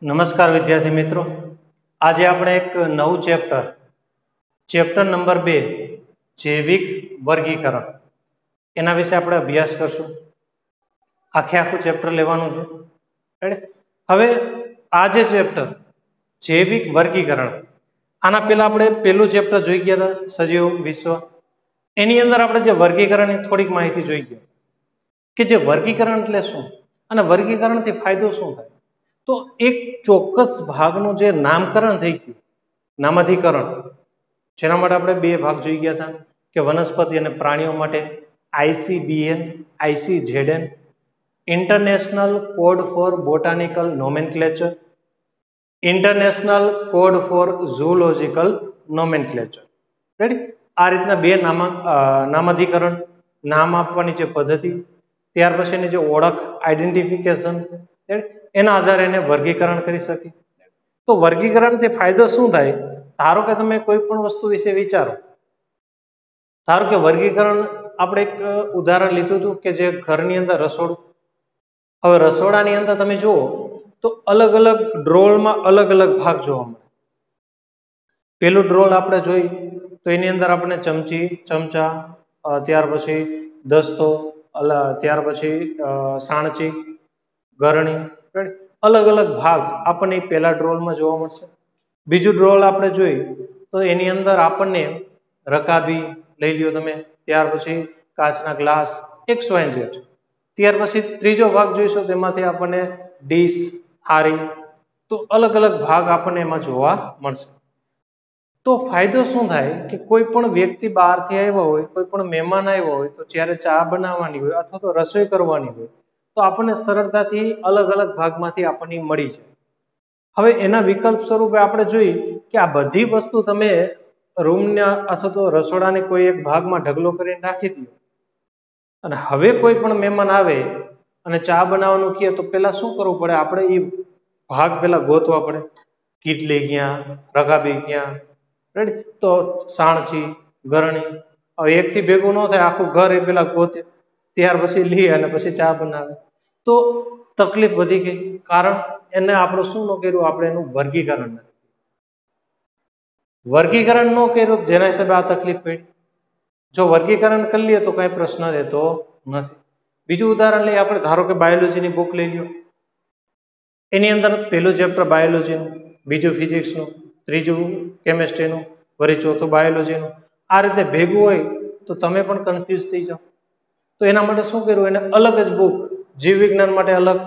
નમસ્કાર વિદ્યાર્થી મિત્રો, આજે આપણે એક નવું ચેપ્ટર નંબર 2 જૈવિક વર્ગીકરણ એના વિશે આપણે અભ્યાસ કરશું. આખું ચેપ્ટર લેવાનું છે. હવે આ જે ચેપ્ટર જૈવિક વર્ગીકરણ, આના પહેલા આપણે પહેલું ચેપ્ટર જોઈ ગયા હતા સજીવ વિશ્વ. એની અંદર આપણે જે વર્ગીકરણની થોડીક માહિતી જોઈ ગયા કે જે વર્ગીકરણ એટલે શું અને વર્ગીકરણથી ફાયદો શું થાય. તો એક ચોક્કસ ભાગનું જે નામકરણ થઈ ગયું, નામાધિકરણ, જેના માટે આપણે બે ભાગ જોઈ ગયા હતા કે વનસ્પતિ અને પ્રાણીઓ માટે ICBN, ICZN, international code four botanical nomenclature, international code four ઝૂઓલોજીકલ nomenclature. Ready? આ રીતના બે નામાધિકરણ, નામ આપવાની જે પદ્ધતિ, ત્યાર પછીની જે ઓળખ, આઈડેન્ટિફિકેશન, એના આધારે એને વર્ગીકરણ કરી શકે. તો વર્ગીકરણથી ફાયદો શું થાય? ધારો કે તમે કોઈ પણ વસ્તુ વિશે વિચારો. ધારો કે વર્ગીકરણ, આપણે એક ઉદાહરણ લીધું હતું કે જે ઘરની અંદર રસોડું. હવે રસોડાની અંદર તમે જુઓ તો અલગ અલગ ડ્રોલમાં અલગ અલગ ભાગ જોવા મળે. પેલું ડ્રોલ આપણે જોઈ તો એની અંદર આપણે ચમચી, ચમચા, ત્યાર પછી દસ્તો, ત્યાર પછી સાણચી, ગરણી, અલગ અલગ ભાગ આપણને પહેલા ડ્રોલમાં જોવા મળશે. બીજું ડ્રોલ આપણે જોઈ તો એની અંદર આપણને રકાબી લઈ લ્યો તમે, ત્યાર પછી કાચના ગ્લાસ, XYZ. ત્યાર પછી ત્રીજો ભાગ જોઈશું તેમાંથી આપણને ડીશ, થાળી, તો અલગ અલગ ભાગ આપણને એમાં જોવા મળશે. તો ફાયદો શું થાય કે કોઈ પણ વ્યક્તિ બહારથી આવ્યો હોય, કોઈ પણ મહેમાન આવ્યો હોય, તો જ્યારે ચા બનાવવાની હોય અથવા તો રસોઈ કરવાની હોય તો આપણને સરળતાથી અલગ અલગ ભાગમાંથી આપણને મળી જાય. હવે એના વિકલ્પ સ્વરૂપે આપણે જોઈએ કે આ બધી વસ્તુ તમે રૂમના અથવા તો રસોડાને કોઈ એક ભાગમાં ઢગલો કરીને રાખી દો અને હવે કોઈ પણ મહેમાન આવે અને ચા બનાવવાનું કહે તો પેલા શું કરવું પડે? આપણે એ ભાગ પેલા ગોતવા પડે. કીટલી ક્યાં, રકાબી ક્યાં, રેડી? તો સાણચી, ગરણી, હવે એકથી ભેગું ન થાય, આખું ઘર એ પેલા ગોતે, ત્યાર પછી લે અને પછી ચા બનાવે. તો તકલીફ વધી ગઈ, કારણ એને આપણે શું ન કર્યું? આપણે એનું વર્ગીકરણ નથી. વર્ગીકરણ ન કર્યું જેના હિસાબે આ તકલીફ પડી. જો વર્ગીકરણ કરી લઈએ તો કઈ પ્રશ્ન રહેતો નથી. બીજું ઉદાહરણ લઈએ આપણે. ધારો કે બાયોલોજીની બુક લઈ લ્યો. એની અંદર પહેલું ચેપ્ટર બાયોલોજીનું, બીજું ફિઝિક્સનું, ત્રીજું કેમેસ્ટ્રીનું, વળી ચોથું બાયોલોજીનું. આ રીતે ભેગું હોય તો તમે પણ કન્ફ્યુઝ થઈ જાઓ. તો એના માટે શું કર્યું? એને અલગ જ બુક, જીવ વિજ્ઞાન માટે અલગ,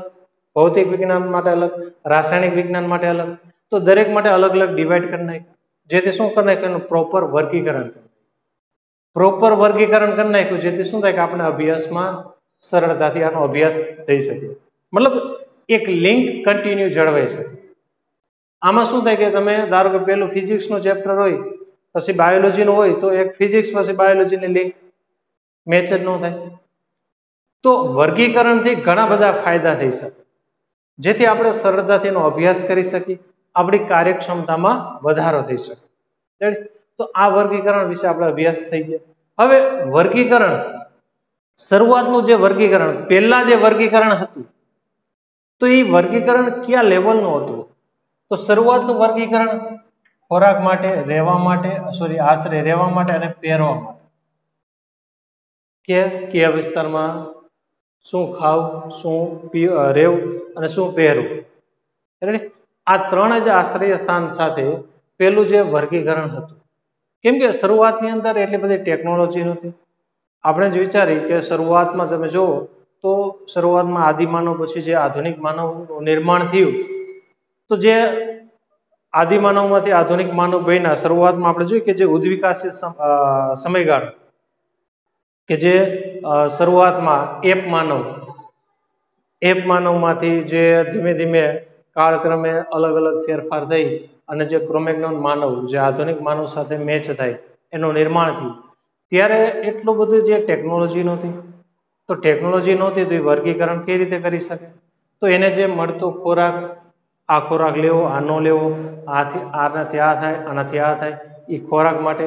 ભૌતિક વિજ્ઞાન માટે અલગ, રાસાયણિક વિજ્ઞાન માટે અલગ, તો દરેક માટે અલગ અલગ ડિવાઈડ કરી નાખ્યું. જેથી શું કરી નાખ્યું? એનું પ્રોપર વર્ગીકરણ કરી નાખ્યું. જેથી શું થાય કે આપણે અભ્યાસમાં સરળતાથી આનો અભ્યાસ થઈ શકે. મતલબ એક લિંક કન્ટિન્યુ જળવાઈ શકે. આમાં શું થાય કે તમે ધારો કે પેલું ફિઝિક્સનું ચેપ્ટર હોય, પછી બાયોલોજીનું હોય, તો એક ફિઝિક્સ પછી બાયોલોજીની લિંક મેચ જ ન થાય. તો વર્ગીકરણથી ઘણા બધા ફાયદા થઈ શકે, જેથી આપણે સરળતાથી એનો અભ્યાસ કરી શકીએ, આપણી કાર્યક્ષમતામાં વધારો થઈ શકે. તો આ વર્ગીકરણ વિશે આપણે અભ્યાસ થઈ ગયા. હવે વર્ગીકરણ, શરૂઆતનું જે વર્ગીકરણ, પહેલા જે વર્ગીકરણ હતું તો એ વર્ગીકરણ કયા લેવલનું હતું? તો શરૂઆતનું વર્ગીકરણ ખોરાક માટે, આશરે રહેવા માટે અને પહેરવા માટે, કે કયા વિસ્તારમાં શું ખાવું, શું રહેવું અને શું પહેરવું. આ ત્રણ જ આશ્રય સ્થાન સાથે પેલું જે વર્ગીકરણ હતું. કેમ કે શરૂઆતની અંદર એટલી બધી ટેકનોલોજી નહોતી. આપણે જ વિચારી કે શરૂઆતમાં તમે જુઓ તો શરૂઆતમાં આદિમાનવ પછી જે આધુનિક માનવનું નિર્માણ થયું, તો જે આદિમાનવમાંથી આધુનિક માનવ બન્યા, શરૂઆતમાં આપણે જોઈએ કે જે ઉદ્વિકાસી સમયગાળો, કે જે શરૂઆતમાં એપ માનવમાંથી જે ધીમે ધીમે કાળક્રમે અલગ અલગ ફેરફાર થઈ અને જે ક્રોમેગ્નોન માનવ, જે આધુનિક માનવ સાથે મેચ થાય, એનું નિર્માણ થયું. ત્યારે એટલું બધું જે ટેકનોલોજી નહોતી. તો ટેકનોલોજી નહોતી તો એ વર્ગીકરણ કઈ રીતે કરી શકે? તો એને જે મળતો ખોરાક, આ ખોરાક લેવો, આ ન લેવો, આનાથી આ થાય, આનાથી આ થાય, એ ખોરાક માટે.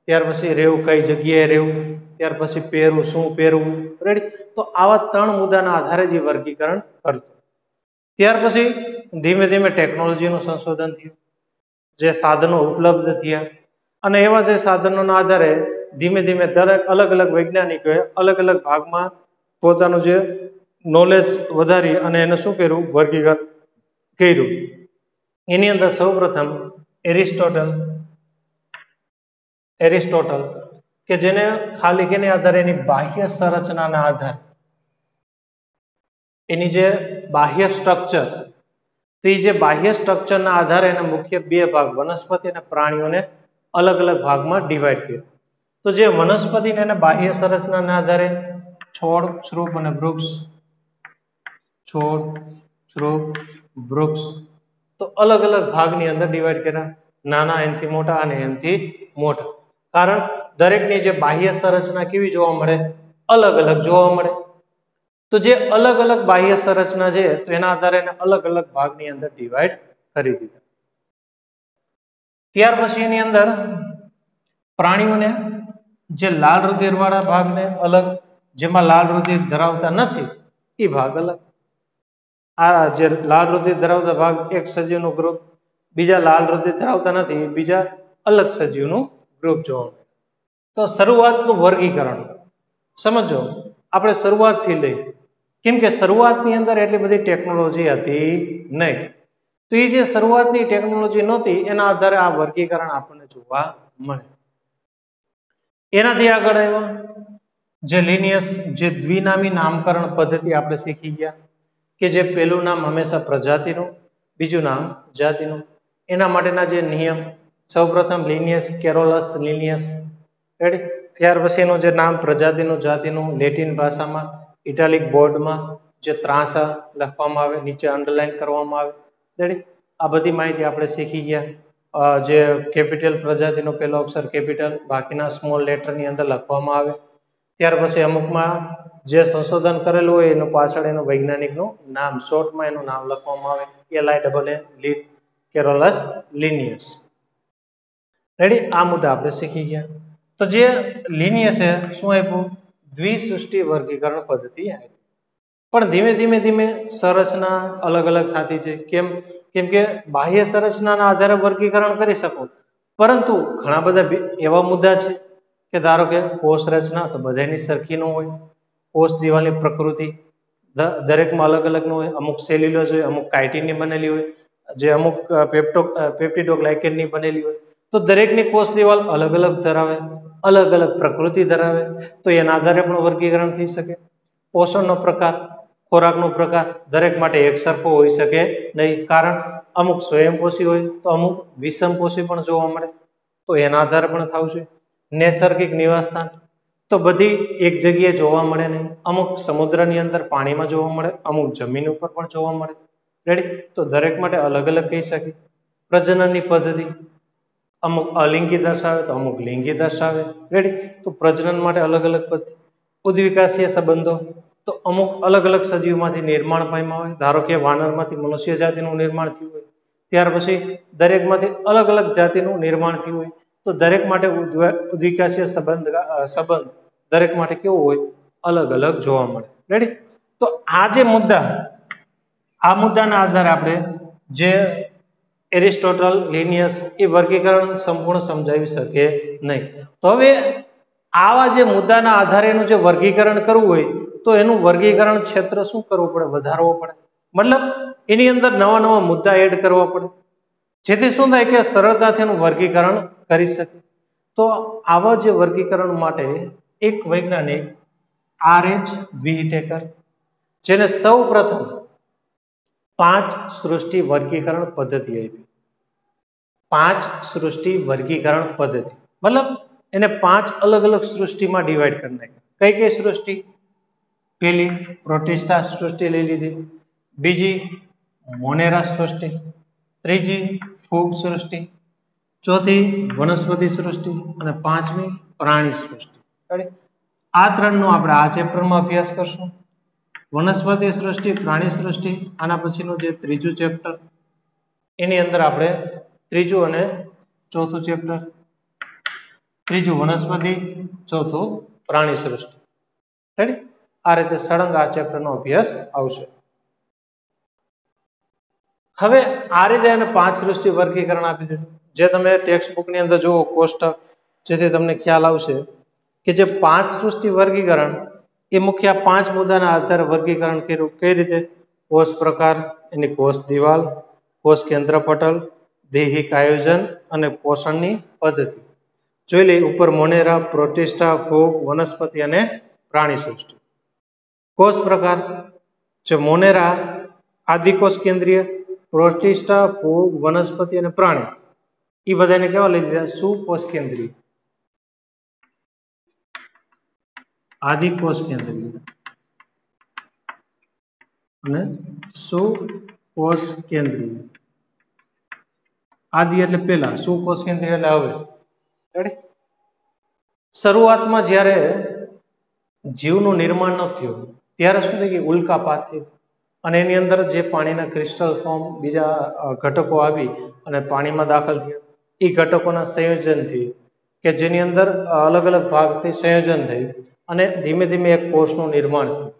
ત્યાર પછી રહેવું, કઈ જગ્યાએ રહેવું, ત્યાર પછી પહેરવું, શું પહેરવું, રેડી? તો આવા ત્રણ મુદ્દાના આધારે જે વર્ગીકરણ કરતું. ત્યાર પછી ધીમે ધીમે ટેકનોલોજીનું સંશોધન થયું, જે સાધનો ઉપલબ્ધ થયા અને એવા જે સાધનોના આધારે ધીમે ધીમે દરેક અલગ અલગ વૈજ્ઞાનિકોએ અલગ અલગ ભાગમાં પોતાનું જે નોલેજ વધારી અને એને શું કર્યું, વર્ગીકરણ કર્યું. એની અંદર સૌપ્રથમ એરિસ્ટોટલ કે જેને ખાલી કેને આધારે એની બાહ્ય સંરચનાના આધારે એની જે બાહ્ય સ્ટ્રક્ચર, તો એ જે બાહ્ય સ્ટ્રક્ચરના આધારે એને મુખ્ય બે ભાગ વનસ્પતિ અને પ્રાણીઓને અલગ અલગ ભાગમાં ડિવાઈડ કર્યા. તો જે વનસ્પતિને એને બાહ્ય સંરચનાના આધારે છોડ, શ્રુપ અને વૃક્ષ, છોડ, શ્રુપ, વૃક્ષ, તો અલગ અલગ ભાગની અંદર ડિવાઈડ કર્યા, નાના એનથી મોટા અને એનથી મોટા. કારણ દરેકની જે બાહ્ય સંરચના કેવી જોવા મળે, અલગ અલગ જોવા મળે. તો જે અલગ અલગ બાહ્ય સંરચના છે તો એના આધારે એને અલગ અલગ ભાગની અંદર ડિવાઈડ કરી દીધા. ત્યાર પછી એની અંદર પ્રાણીઓને જે લાલ રુધિર વાળા ભાગને અલગ, જેમાં લાલ રુધિર ધરાવતા નથી એ ભાગ અલગ. આ જે લાલ રુધિર ધરાવતા ભાગ એક સજીવનું ગ્રુપ, બીજા લાલ રુધિર ધરાવતા નથી બીજા અલગ સજીવનું ગ્રુપ જોવા મળે. તો શરૂઆતનું વર્ગીકરણ સમજો, આપણે શરૂઆતથી લઈ, કેમ કે શરૂઆતની અંદર એટલી બધી ટેકનોલોજી હતી નહીં. તો એ જે શરૂઆતની ટેકનોલોજી નહોતી એના આધારે આ વર્ગીકરણ આપણને જોવા મળે. એનાથી આગળ આવ્યો જે લિનિયસ, જે દ્વિનામી નામકરણ પદ્ધતિ આપણે શીખી ગયા, કે જે પહેલું નામ હંમેશા પ્રજાતિનું, બીજું નામ જાતિનું. એના માટેના જે નિયમ, સૌપ્રથમ લિનિયસ, કેરોલસ લિનિયસ, રેડી. ત્યાર પછી એનું જે નામ પ્રજાતિનું, જાતિનું, લેટિન ભાષામાં ઇટાલિક બોર્ડમાં જે ત્રાંસા લખવામાં આવે, નીચે અંડરલાઈન કરવામાં આવે, રેડી. આ બધી માહિતી આપણે શીખી ગયા. જે કેપિટલ પ્રજાતિનો પહેલો અક્ષર કેપિટલ, બાકીના સ્મોલ લેટરની અંદર લખવામાં આવે. ત્યાર પછી અમુકમાં જે સંશોધન કરેલું હોય એનું પાછળ એનું વૈજ્ઞાનિકનું નામ, શોર્ટમાં એનું નામ લખવામાં આવે, LINN, કેરોલસ લિનિયસ, રેડી. આ મુદ્દા આપણે શીખી ગયા. તો જે લિનિયસે શું આપ્યું, દ્વિસૃષ્ટિ વર્ગીકરણ પદ્ધતિ આપી. પણ ધીમે ધીમે ધીમે સંરચના અલગ અલગ થતી છે. કેમ કે બાહ્ય સંરચનાના આધારે વર્ગીકરણ કરી શકો, પરંતુ ઘણા બધા એવા મુદ્દા છે કે ધારો કે કોષ રચના તો બધાની સરખી ન હોય, કોષ દિવાલની પ્રકૃતિ દરેકમાં અલગ અલગ ન હોય, અમુક સેલ્યુલોઝ હોય, અમુક કાઇટિનની બનેલી હોય, જે અમુક પેપ્ટિડોગ્લાયકેનની બનેલી હોય. તો દરેકની કોષ દિવાલ અલગ અલગ ધરાવે, અલગ અલગ પ્રકૃતિ ધરાવે. તો એના આધારે પણ વર્ગીકરણ થઈ શકે. પોષણનો પ્રકાર, ખોરાકનો પ્રકાર દરેક માટે એક સરખો હોઈ શકે નહીં. કારણ અમુક સ્વયંપોષી હોય તો અમુક વિષમપોષી પણ જોવા મળે, તો એના આધારે પણ થશે. નૈસર્ગિક નિવાસસ્થાન તો બધી એક જગ્યાએ જોવા મળે નહીં. અમુક સમુદ્રની અંદર પાણીમાં જોવા મળે, અમુક જમીન ઉપર પણ જોવા મળે, રેડી. તો દરેક માટે અલગ અલગ કહી શકે. પ્રજનનની પદ્ધતિ અમુક અલિંગી દર્શાવે તો અમુક લિંગી દર્શાવે, રેડી. તો પ્રજનન માટે અલગ અલગ પદ્ધતિ. ઉદ્વિકાસીય સંબંધો તો અમુક અલગ અલગ સજીવમાંથી નિર્માણ પામ્યા હોય. ધારો કે વાનરમાંથી મનુષ્ય જાતિનું નિર્માણ થયું હોય, ત્યાર પછી દરેકમાંથી અલગ અલગ જાતિનું નિર્માણ થયું હોય. તો દરેક માટે ઉદ્વિકાસીય સંબંધ દરેક માટે કેવો હોય, અલગ અલગ જોવા મળે, રેડી. તો આ જે મુદ્દા, આ મુદ્દાના આધારે આપણે જે એરિસ્ટોટલ, લિનિયસ એ વર્ગીકરણ સંપૂર્ણ સમજાવી શકે નહીં. તો હવે આવા જે મુદ્દાના આધારે એનું જે વર્ગીકરણ કરવું હોય તો એનું વર્ગીકરણ ક્ષેત્ર શું કરવું પડે, વધારવો પડે. મતલબ એની અંદર નવા નવા મુદ્દા એડ કરવા પડે, જેથી શું થાય કે સરળતાથી એનું વર્ગીકરણ કરી શકે. તો આવા જે વર્ગીકરણ માટે એક વૈજ્ઞાનિક RH વ્હીટેકર, જેને સૌ પ્રથમ 5 સૃષ્ટિ વર્ગીકરણ પદ્ધતિ આપી. 5 સૃષ્ટિ વર્ગીકરણ પદ્ધતિ મતલબ એને 5 અલગ અલગ સૃષ્ટિમાં ડિવાઈડ કરી નાખ્યા. કઈ કઈ સૃષ્ટિ? પહેલી પ્રોટિસ્ટા સૃષ્ટિ લઈ લીધી, બીજી મોનેરા સૃષ્ટિ, ત્રીજી ફૂગ સૃષ્ટિ, ચોથી વનસ્પતિ સૃષ્ટિ અને પાંચમી પ્રાણી સૃષ્ટિ. આ ત્રણનો આપણે આ ચેપ્ટરમાં અભ્યાસ કરશું. વનસ્પતિ સૃષ્ટિ, પ્રાણી સૃષ્ટિ, આના પછીનું જે ત્રીજું ચેપ્ટર એની અંદર આપણે ત્રીજું અને ચોથું ચેપ્ટર, ત્રીજું વનસ્પતિ, ચોથું પ્રાણી સૃષ્ટિ, રેડી. આ રીતે સળંગ આ ચેપ્ટરનો અભ્યાસ આવશે. હવે આ રીતે એને 5 સૃષ્ટિ વર્ગીકરણ આપી દીધું, જે તમે ટેક્સ્ટ બુકની અંદર જુઓ કોષ્ટક, જેથી તમને ખ્યાલ આવશે કે જે 5 સૃષ્ટિ વર્ગીકરણ એ મુખ્ય 5 મુદ્દાના આધારે વર્ગીકરણ કર્યું. કઈ રીતે? કોષ પ્રકાર, એની કોષ દિવાલ, કોષ કેન્દ્ર પટલ, દૈહિક આયોજન અને પોષણની પદ્ધતિ. જોઈ લઈએ ઉપર મોનેરા, પ્રોટિસ્ટા, ફૂગ, વનસ્પતિ અને પ્રાણી સૃષ્ટિ. કોષ પ્રકાર, જે મોનેરા આદિકોષ કેન્દ્રીય, પ્રોટિસ્ટા, ફૂગ, વનસ્પતિ અને પ્રાણી, એ બધાને કેવા લઈ લીધા? સુકોષ કેન્દ્રીય. આદિકોષ કેન્દ્રીય અને સુકોષ કેન્દ્રીય. આદિ એટલે પેલા, સુકોષ કેન્દ્રીય એટલે હવે. શરૂઆતમાં જ્યારે જીવનું નિર્માણ ન થયું ત્યારે શું થઈ ગયું? ઉલ્કાપાત થઈ અને એની અંદર જે પાણીના ક્રિસ્ટલ ફોર્મ, બીજા ઘટકો આવી અને પાણીમાં દાખલ થયા. એ ઘટકોના સંયોજનથી, કે જેની અંદર અલગ અલગ ભાગથી સંયોજન થયું અને ધીમે ધીમે એક કોષનું નિર્માણ થયું.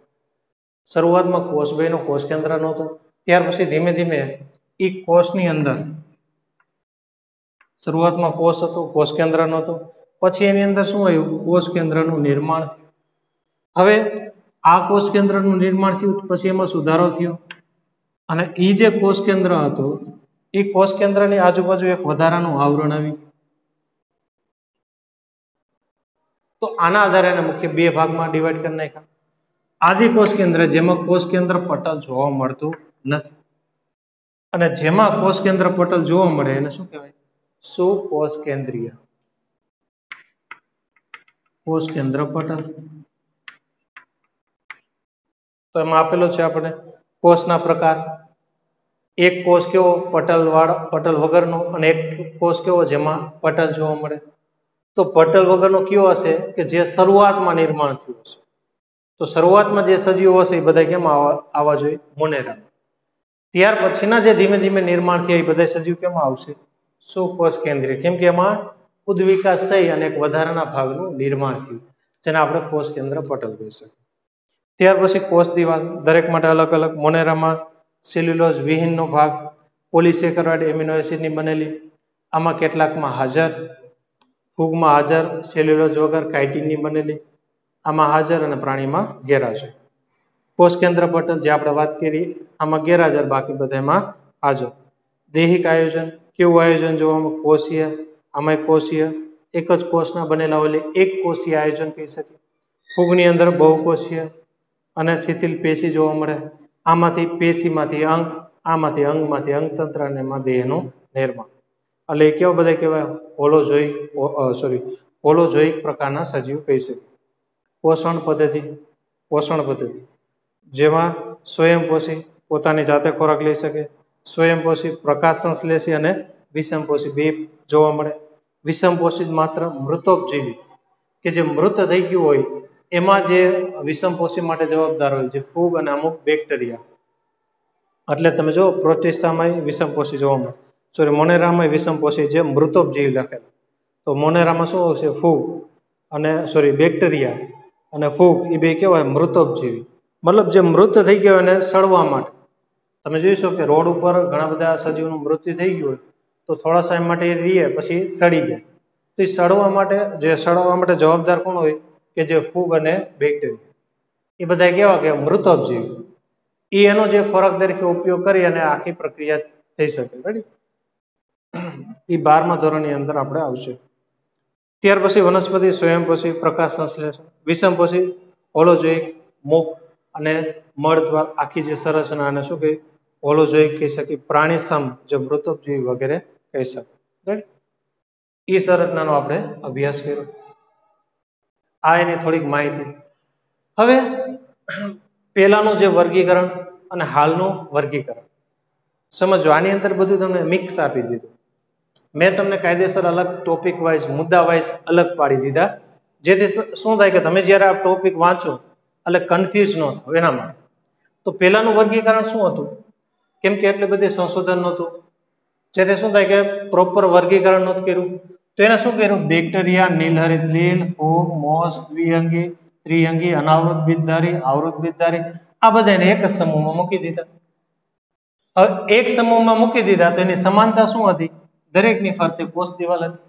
શરૂઆતમાં કોષ બેનો કોષ કેન્દ્ર નહોતો, ત્યાર પછી ધીમે ધીમે એ કોષની અંદર, શરૂઆતમાં કોષ હતો, કોષ કેન્દ્ર નહોતો, પછી એની અંદર શું આવ્યું? કોષ કેન્દ્રનું નિર્માણ થયું. હવે આ કોષ કેન્દ્રનું નિર્માણ થયું પછી એમાં સુધારો થયો અને એ જે કોષ કેન્દ્ર હતો એ કોષ કેન્દ્રની આજુબાજુ એક વધારાનું આવરણ આવ્યું. તો આના આધારે એને મુખ્ય 2 ભાગમાં ડિવાઈડ કરી નાખ્યા. આદિ કોષ કેન્દ્ર, જેમાં કોષ કેન્દ્ર પટલ જોવા મળતું નથી, અને જેમાં કોષ કેન્દ્ર પટલ જોવા મળે એને શું કહેવાય? સુકોષ કેન્દ્રીય. કોષ કેન્દ્ર પટલ. તો એમાં આપેલો છે આપણે કોષના પ્રકાર. એક કોષ કેવો? પટલ વગરનો, અને એક કોષ કેવો? જેમાં પટલ જોવા મળે. તો પટલ વગરનો કયો હશે? કે જે શરૂઆતમાં નિર્માણ થયું હશે. તો શરૂઆતમાં જે સજીવો હશે એ બધા કેમ આવવા જોઈએ? મોનેરા. ત્યાર પછીના જે ધીમે ધીમે નિર્માણ થયા એ બધા સજીવ કેમાં આવશે? સુકોષ કેન્દ્રીય. કેમ કે એમાં ઉદ્વિકાસ થઈ અને એક વધારાના ભાગનું નિર્માણ થયું, જેને આપણે કોષ કેન્દ્ર પટલ કહી શકીએ. ત્યાર પછી કોષ દિવાલ, દરેક માટે અલગ અલગ. મોનેરામાં સેલ્યુલોઝ વિહીનનો ભાગ, પોલિસેકરાઇડ એમિનો એસિડની બનેલી, આમાં કેટલાકમાં હાજર, ફૂગમાં હાજર, સેલ્યુલોઝ વગર કાઇટિનની બનેલી, આમાં હાજર અને પ્રાણીમાં ગેરહાજર. કોષ કેન્દ્ર પટલ જે આપણે વાત કરી આમાં ગેરહાજર, બાકી બધામાં હાજર. દૈહિક આયોજન, કેવું આયોજન જોવામાં? કોષીય, આમાં કોષીય, એક જ કોષના બનેલા હોય એક કોષીય આયોજન કહી શકીએ. ફૂગની અંદર બહુકોષીય અને શિથિલ પેશી જોવા મળે. આમાંથી પેશીમાંથી અંગ, આમાંથી અંગમાંથી અંગતંત્ર અને એમાં દેહનું નિર્માણ. એટલે એ કેવા બધા કહેવાય? હોલોઝોઇક પ્રકારના સજીવ કહી શકીએ. પોષણ પદ્ધતિ, જેમાં સ્વયંપોષી પોતાની જાતે ખોરાક લઈ શકે, સ્વયંપોષી પ્રકાશ સંશ્લેષી અને વિષમપોષી 2 જોવા મળે. વિષમપોષી માત્ર મૃતોપજીવી, કે જે મૃત થઈ ગયું હોય એમાં જે વિષમપોષી માટે જવાબદાર હોય, જે ફૂગ અને અમુક બેક્ટેરિયા. એટલે તમે જો પ્રોટિસ્ટામાં વિષમપોષી જોવા મળે, મોનેરામાં વિષમપોષી, જે મૃતોપજીવી લખેલા. તો મોનેરામાં શું આવશે? ફૂગ અને બેક્ટેરિયા અને ફૂગ, એ 2 કેવાય? મૃતોપજીવી. મતલબ જે મૃત થઈ ગયો એને સડવા માટે. તમે જોઈશો કે રોડ ઉપર ઘણા બધા સજીવનું મૃત્યુ થઈ ગયું હોય તો થોડા સમય માટે એ રીએ પછી સડી જાય. તો એ સડવા માટે જવાબદાર કોણ હોય? કે જે ફૂગ અને બેક્ટેરિયા. એ બધા કેવા કે મૃતોપજીવી. એ એનો જે ખોરાક તરીકે ઉપયોગ કરી અને આખી પ્રક્રિયા થઈ શકે. રેડી? એ 12મા ધોરણની અંદર આપણે આવશે. ત્યાર પછી વનસ્પતિ, સ્વયંપોષી, પ્રકાશ સંશ્લેષણ, વિષમપોષી, હોલોઝોઇક, મુખ અને મળ દ્વાર, આખી જે સંરચના આને શું કહે? હોલોઝોઇક કહી શકીએ. પ્રાણી સમ, જે મૃતોપજીવી વગેરે કહી શકીએ. એ સંરચનાનો આપણે અભ્યાસ કર્યો. આ એની થોડીક માહિતી. હવે પહેલાનું જે વર્ગીકરણ અને હાલનું વર્ગીકરણ સમજો. આની અંદર બધું તમને મિક્સ આપી દીધું. મેં તમને કાયદેસર અલગ ટોપિક વાઇઝ, મુદ્દા વાઇઝ અલગ પાડી દીધા, જેથી શું થાય કે તમે જ્યારે આ ટોપિક વાંચો એટલે કન્ફ્યુઝ ન થાવ એના માટે. તો પહેલાનું વર્ગીકરણ શું હતું? કેમ કે એટલે બધી સંશોધન નહોતું, જેથી શું થાય કે પ્રોપર વર્ગીકરણ નહોતું કર્યું. તો એને શું કર્યું? બેક્ટેરિયા, નીલહરિત લીલ, ફૂગ, મોસ, દ્વિઅંગી, ત્રિઅંગી, અનાવૃત બીજધારી, આવૃત બીજધારી, આ બધાને એક જ સમૂહમાં મૂકી દીધા. હવે એક સમૂહમાં મૂકી દીધા તો એની સમાનતા શું હતી? દરેકની ફરતે કોષ દિવાલ હતી.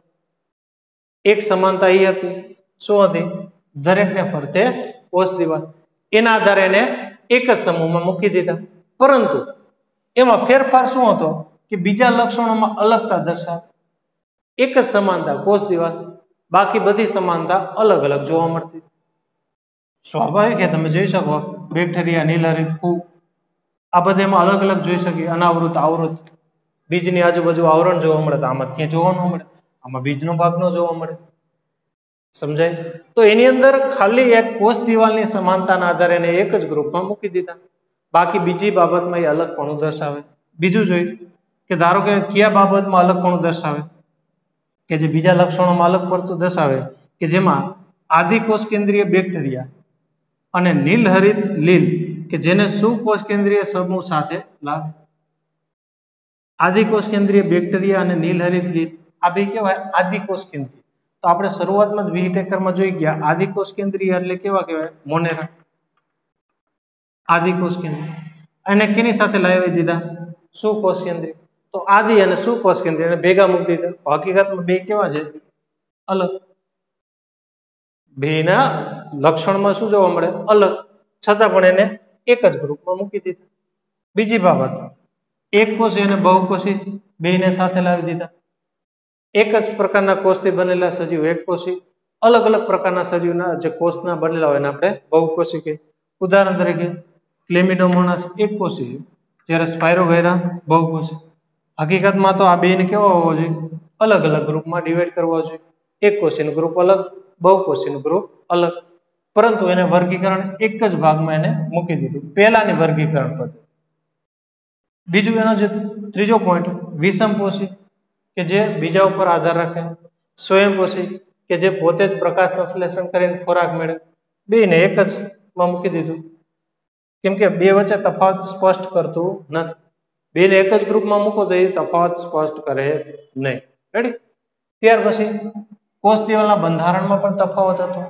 એક સમાનતા એ હતી, શું હતી? દરેકને ફરતે કોષ દિવાલ. એના આધારે એને એક જ સમૂહમાં મૂકી દીધા. પરંતુ એમાં ફેરફાર શું હતો કે બીજા લક્ષણોમાં અલગતા દર્શાવે. એક જ સમાનતા કોષ દિવાલ, બાકી બધી સમાનતા અલગ અલગ જોવા મળતી. સ્વાભાવિક છે, તમે જોઈ શકો બેક્ટેરિયા, નીલહરિત, ફૂગ, આ બધામાં અલગ અલગ જોઈ શકીએ. અનાવૃત, આવૃત, બીજની આજુબાજુ આવરણ જોવા મળે તો આમાં ક્યાં જોવા ન મળે, આમાં બીજનો ભાગ ન જોવા મળે. સમજાય? તો એની અંદર ખાલી એક કોષ દિવાલની સમાનતાના આધારે એને એક જ ગ્રુપમાં મૂકી દીધા. બાકી બીજી બાબતમાં એ અલગપણું દર્શાવે. બીજું જોયું કે ધારો કે કયા બાબતમાં અલગપણું દર્શાવે, કે જે બીજા લક્ષણોમાં અલગ પડતું દર્શાવે, કે જેમાં આદિકોષ કેન્દ્રીય બેક્ટેરિયા અને નીલહરિત લીલ કે જેને સુકોષ કેન્દ્રીય સમૂહ સાથે લાવે. આદિકોષ કેન્દ્રીય બેક્ટેરિયા અને નીલહરિત લીલ આ બે કેવાય આદિકોષ કેન્દ્રીય. તો આપણે શરૂઆતમાં જ વીટેકરમાં જોઈ ગયા, આદિકોષ કેન્દ્રીય એટલે કેવા કહેવાય? મોનેરા. આદિકોષ કેન્દ્રીય અને કેની સાથે લાવી દીધા? સુકોષ કેન્દ્રીય. તો આદિ અને સુકોષ કેન્દ્રીય એને ભેગા મૂકી દીધા. હકીકતમાં બે કેવા છે? અલગ. બેના લક્ષણમાં શું જોવા મળે? અલગ. છતાં પણ એને એક જ ગ્રુપમાં મૂકી દીધા. બીજી બાબત, એક કોષી અને બહુકોષી બેને સાથે લાવી દીધા. એક જ પ્રકારના કોષથી બનેલા સજીવ એક કોષી, અલગ અલગ પ્રકારના સજીવના જે કોષના બનેલા હોય એને આપણે બહુકોષી કહીએ. ઉદાહરણ તરીકે ક્લેમિડોમોનાસ એક કોષી, જ્યારે સ્પાયરોગાયરા બહુકોષી. હકીકતમાં તો આ બેને કેવા હોવો જોઈએ? અલગ અલગ ગ્રુપમાં ડિવાઈડ કરવા જોઈએ. એક કોષીનું ગ્રુપ અલગ, બહુકોષીનું ગ્રુપ અલગ. પરંતુ એને વર્ગીકરણ એક જ ભાગમાં એને મૂકી દીધું. પહેલાની વર્ગીકરણ પદ્ધતિ. બીજું એનો જે ત્રીજો પોઈન્ટ, વિષમપોષી કે જે બીજા ઉપર આધાર રાખે, સ્વયંપોષી કે જે પોતે જ પ્રકાશ સંશ્લેષણ કરીને ખોરાક મેળવે. બેને એક જ માં મૂકી દીધું, કેમ કે બે વચ્ચે તફાવત સ્પષ્ટ કરતું નથી. બેને એક જ ગ્રુપમાં મૂકો તો એ તફાવત સ્પષ્ટ કરે નહીં. રેડી? ત્યાર પછી કોષ દિવાલના બંધારણમાં પણ તફાવત હતો.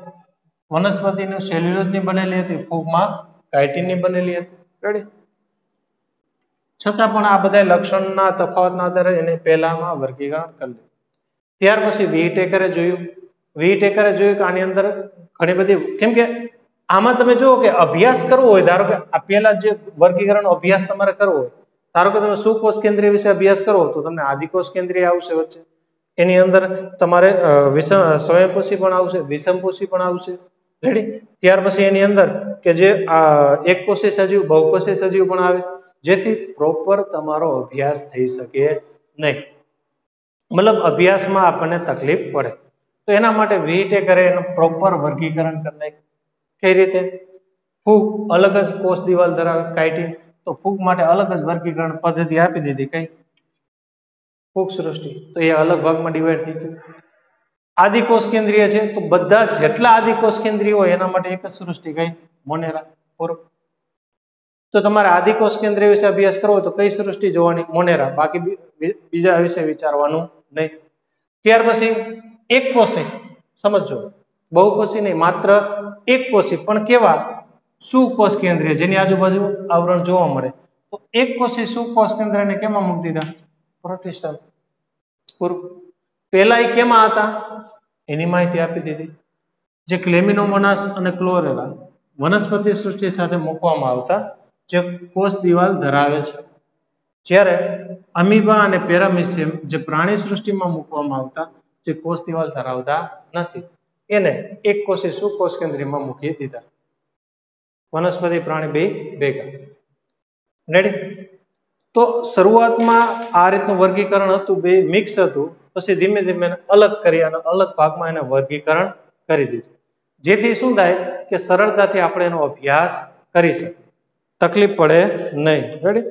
વનસ્પતિનું સેલ્યુલોઝની બનેલી હતી, ફૂગમાં કાઇટિનની બનેલી હતી. રેડી? છતાં પણ આ બધા લક્ષણના તફાવતના આધારે એને પહેલામાં વર્ગીકરણ કરી લીધું. ત્યાર પછી વીટેકરે જોયું કે આની અંદર ઘણી બધી, કેમ કે આમાં તમે જુઓ કે અભ્યાસ કરવો હોય, ધારો કે આ પહેલા જે વર્ગીકરણ અભ્યાસ તમારે કરવો હોય, ધારો કે તમે સુકોષ કેન્દ્રીય વિશે અભ્યાસ કરો તો તમને આદિકોષ કેન્દ્રીય આવશે વચ્ચે. એની અંદર તમારે સ્વયંપોષી પણ આવશે, વિષમપોષી પણ આવશે. રેડી? ત્યાર પછી એની અંદર કે જે એક કોષી સજીવ, બહુકોષી સજીવ પણ આવે, જેથી પ્રોપર તમારો અભ્યાસ થઈ શકે નહીં. મતલબ અભ્યાસમાં આપણને તકલીફ પડે. તો એના માટે વીટેકરે એનું પ્રોપર વર્ગીકરણ કરી નાખ્યું. કઈ રીતે? ફૂગ અલગ જ કોષ દિવાલ ધરાવે, કાઇટિન, તો ફૂગ માટે અલગ જ વર્ગીકરણ પદ્ધતિ આપી દીધી. કઈ? ફૂગ સૃષ્ટિ. તો એ અલગ ભાગમાં ડિવાઈડ થઈ ગયું. આદિકોષ કેન્દ્રીય છે તો બધા જેટલા આદિકોષ કેન્દ્રીય હોય એના માટે એક જ સૃષ્ટિ. કઈ? મોનેરા. પૂરું. તો તમારે આદિકોષ કેન્દ્રીય વિશે અભ્યાસ કરવો તો કઈ સૃષ્ટિ જોવાની? મોનેરા. બાકી બીજા વિશે વિચારવાનું નહીં. ત્યાર પછી એક કોષી, સમજો, બહુકોષી નહીં, માત્ર એક કોષી, પણ કેવા? સુકોષ કેન્દ્રીય, જેની આજુબાજુ આવરણ જોવા મળે. તો એક કોષી સુકોષ કેન્દ્રને કેમાં મૂકી દીધા? પ્રોટિસ્ટા. પૂરું. પહેલા એ કેમાં હતા એની માહિતી આપી દીધી. જે ક્લેમિડોમોનાસ અને ક્લોરેલા વનસ્પતિ સૃષ્ટિ સાથે મૂકવામાં આવતા જે કોષ દિવાલ ધરાવે છે, જ્યારે અમીબા અને પેરામિશિયમ જે પ્રાણી સૃષ્ટિમાં મૂકવામાં આવતા જે કોષ દિવાલ ધરાવતા નથી, એને એક કોષી સુકોષ કેન્દ્રીયમાં મૂકી દીધા. વનસ્પતિ પ્રાણી બે ભેગા. રેડી? તો શરૂઆતમાં આ રીતનું વર્ગીકરણ હતું, બે મિક્સ હતું. પછી ધીમે ધીમે અલગ કરી અને અલગ ભાગમાં એને વર્ગીકરણ કરી દીધું, જેથી શું થાય કે સરળતાથી આપણે એનો અભ્યાસ કરી શકીએ, તકલીફ પડે નહીં. રેડી?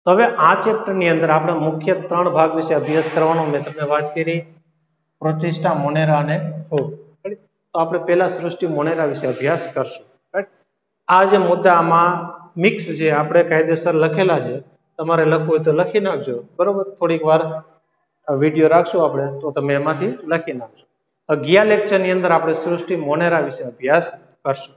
તો હવે આ ચેપ્ટરની અંદર આપણે મુખ્ય 3 ભાગ વિશે અભ્યાસ કરવાનો મેં તમને વાત કરી, પ્રોટિસ્ટા, મોનેરા અને ફૂગ. તો આપણે પહેલા સૃષ્ટિ મોનેરા વિશે અભ્યાસ કરશું. આ જે મુદ્દા આમાં મિક્સ છે, આપણે કાયદેસર લખેલા છે. તમારે લખવું હોય તો લખી નાખજો. બરોબર? થોડીક વાર વિડીયો રાખશું આપણે તો તમે એમાંથી લખી નાખજો. ગયા લેક્ચરની અંદર આપણે સૃષ્ટિ મોનેરા વિશે અભ્યાસ કરશું.